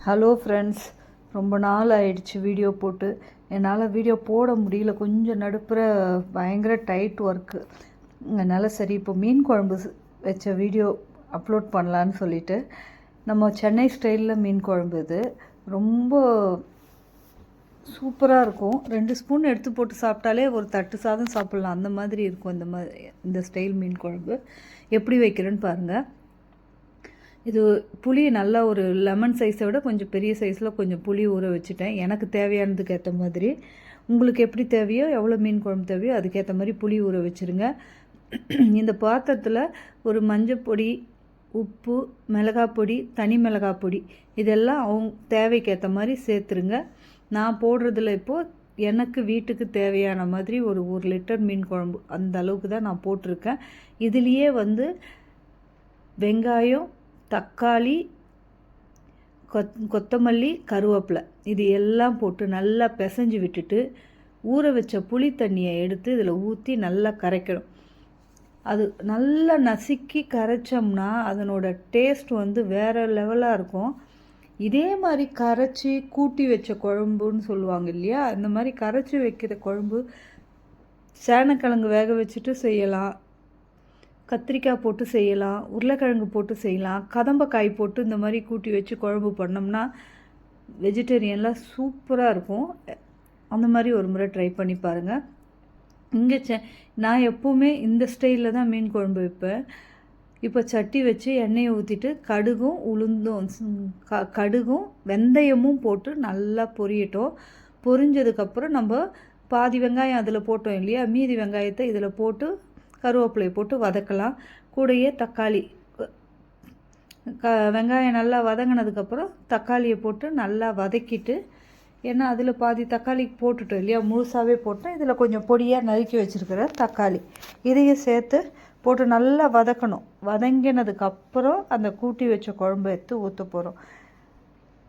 Hello friends, ரொம்ப நாள் ஆயிடுச்சு வீடியோ போட்டு. என்னால் வீடியோ போட முடியல, கொஞ்சம் நடுப்புற பயங்கர டைட் ஒர்க்கு. அதனால் சரி இப்போ மீன் குழம்பு வச்ச வீடியோ அப்லோட் பண்ணலான்னு சொல்லிவிட்டு, நம்ம சென்னை ஸ்டைலில் மீன் குழம்பு இது ரொம்ப சூப்பராக இருக்கும். 2 ஸ்பூன் எடுத்து போட்டு சாப்பிட்டாலே ஒரு தட்டு சாதம் சாப்பிட்லாம், அந்த மாதிரி இருக்கும். இந்த ஸ்டைல் மீன் குழம்பு எப்படி வைக்கிறேன்னு பாருங்கள். இது புளி நல்லா ஒரு லெமன் சைஸை விட கொஞ்சம் பெரிய சைஸில் கொஞ்சம் புளி ஊற வச்சுட்டேன், எனக்கு தேவையானதுக்கு ஏற்ற மாதிரி. உங்களுக்கு எப்படி தேவையோ, எவ்வளோ மீன் குழம்பு தேவையோ அதுக்கேற்ற மாதிரி புளி ஊற வச்சுருங்க. இந்த பாத்திரத்தில் ஒரு மஞ்சள் பொடி, உப்பு, மிளகாய் பொடி, தனி மிளகாய் பொடி இதெல்லாம் அவங்க தேவைக்கேற்ற மாதிரி சேர்த்துருங்க. நான் போடுறதில் இப்போது எனக்கு வீட்டுக்கு தேவையான மாதிரி ஒரு 1 லிட்டர் மீன் குழம்பு அந்த அளவுக்கு தான் நான் போட்டிருக்கேன். இதுலேயே வெங்காயம், தக்காளி, கொத்தமல்லி, கருவேப்பிலை இது எல்லாம் போட்டு நல்லா பிசைஞ்சு விட்டுட்டு ஊற வச்ச புளி தண்ணியை எடுத்து இதில் ஊற்றி நல்லா கரைக்கணும். அது நல்லா நசுக்கி கரைச்சோம்னா அதனோட டேஸ்ட் வேறு லெவலாக இருக்கும். இதே மாதிரி கரைச்சி கூட்டி வச்ச குழம்புன்னு சொல்லுவாங்க இல்லையா, இந்த மாதிரி கரைச்சி வைக்கிற குழம்பு சேனக்கிழங்கு வேக வச்சுட்டு செய்யலாம், கத்திரிக்காய் போட்டு செய்யலாம், உருளைக்கிழங்கு போட்டு செய்யலாம், கதம்பக்காய் போட்டு இந்த மாதிரி கூட்டி வச்சு குழம்பு பண்ணோம்னா வெஜிடேரியனில் சூப்பராக இருக்கும். அந்த மாதிரி ஒரு முறை ட்ரை பண்ணி பாருங்கள். இங்கே நான் எப்போவுமே இந்த ஸ்டைலில் தான் மீன் குழம்பு வைப்பேன். இப்போ சட்டி வச்சு எண்ணெயை ஊற்றிட்டு கடுகும் உளுந்தும் கடுகும் வெந்தயமும் போட்டு நல்லா பொரியட்டும். பொரிஞ்சதுக்கப்புறம் நம்ம பாதி வெங்காயம் அதில் போட்டோம் இல்லையா, மீதி வெங்காயத்தை இதில் போட்டு கருவேப்பிலையை போட்டு வதக்கலாம். கூடையே தக்காளி, வெங்காயம் நல்லா வதங்கினதுக்கப்புறம் தக்காளியை போட்டு நல்லா வதக்கிட்டு, ஏன்னா அதில் பாதி தக்காளி போட்டுட்டோம் இல்லையா, முழுசாகவே போட்டேன். இதில் கொஞ்சம் பொடியாக நறுக்கி வச்சுருக்கிற தக்காளி இதையும் சேர்த்து போட்டு நல்லா வதக்கணும். வதங்கினதுக்கப்புறம் அந்த கூட்டி வச்ச குழம்பு எடுத்து ஊற்ற போகிறோம்.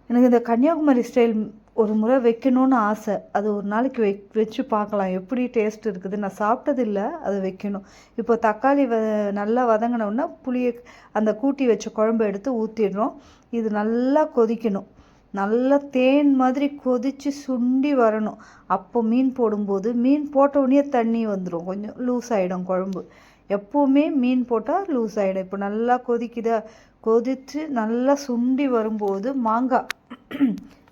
எனக்கு இந்த கன்னியாகுமரி ஸ்டைல் ஒரு முறை வைக்கணும்னு ஆசை. அது ஒரு நாளைக்கு வச்சு பார்க்கலாம் எப்படி டேஸ்ட் இருக்குது. நான் சாப்பிட்டதில்லை, அதை வைக்கணும். இப்போ தக்காளி நல்லா வதங்கினோன்னா புளியை அந்த கூட்டி வச்ச குழம்பு எடுத்து ஊற்றிடுறோம். இது நல்லா கொதிக்கணும், நல்லா தேன் மாதிரி கொதித்து சுண்டி வரணும். அப்போ மீன் போடும்போது, மீன் போட்டவுடனே தண்ணி வந்துடும், கொஞ்சம் லூஸ் ஆகிடும் குழம்பு. எப்போவுமே மீன் போட்டால் லூஸ் ஆகிடும். இப்போ நல்லா கொதித்து நல்லா சுண்டி வரும்போது மாங்காய்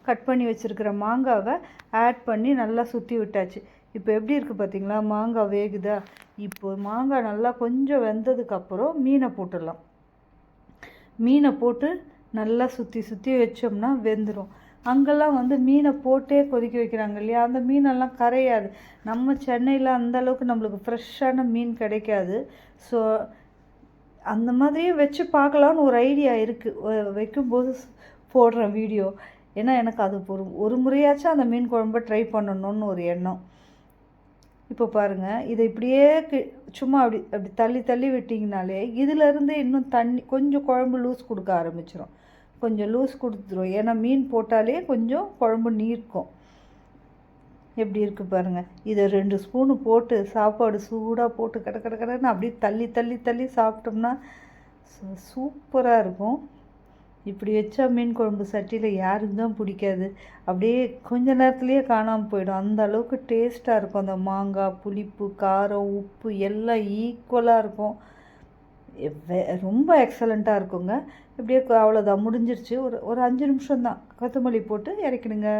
கட் பண்ணி வச்சுருக்கிற மாங்காவை ஆட் பண்ணி நல்லா சுற்றி விட்டாச்சு. இப்போ எப்படி இருக்குது பார்த்தீங்களா, மாங்காய் வேகுதா. இப்போ மாங்காய் நல்லா கொஞ்சம் வெந்ததுக்கப்புறம் மீனை போட்டுடலாம். மீனை போட்டு நல்லா சுற்றி வச்சோம்னா வெந்துடும். அங்கெல்லாம் மீனை போட்டே கொதிக்க வைக்கிறாங்க இல்லையா, அந்த மீனெல்லாம் கரையாது. நம்ம சென்னையில் அந்தளவுக்கு நம்மளுக்கு ஃப்ரெஷ்ஷான மீன் கிடைக்காது. ஸோ அந்த மாதிரியே வச்சு பார்க்கலான்னு ஒரு ஐடியா இருக்குது. வைக்கும்போது போடுறேன் வீடியோ. ஏன்னா எனக்கு அது ஒரு முறையாச்சும் அந்த மீன் குழம்பை ட்ரை பண்ணணுன்னு ஒரு எண்ணம். இப்போ பாருங்கள், இதை இப்படியே சும்மா அப்படி தள்ளி விட்டிங்கனாலே இதிலேருந்து இன்னும் தண்ணி கொஞ்சம் குழம்பு லூஸ் கொடுக்க ஆரம்பிச்சிடும். கொஞ்சம் லூஸ் கொடுத்துரும், ஏன்னா மீன் போட்டாலே கொஞ்சம் குழம்பு நீர்க்கும். எப்படி இருக்குது பாருங்கள். இதை 2 ஸ்பூனு போட்டு சாப்பாடு சூடாக போட்டு கடன்னு அப்படியே தள்ளி சாப்பிட்டோம்னா சூப்பராக இருக்கும். இப்படி வச்சா மீன் குழம்பு சட்டியில் யாருக்கு தான் பிடிக்காது. அப்படியே கொஞ்ச நேரத்துலேயே காணாமல் போயிடும், அந்த அளவுக்கு டேஸ்ட்டாக இருக்கும். அந்த மாங்காய், புளிப்பு, காரம், உப்பு எல்லாம் ஈக்குவலாக இருக்கும். ரொம்ப எக்ஸலண்ட்டாக இருக்குங்க. இப்படியே அவ்வளோதான், முடிஞ்சிருச்சு. ஒரு 5 நிமிஷம் தான். கொத்தமல்லி போட்டு இறக்கிடுங்க.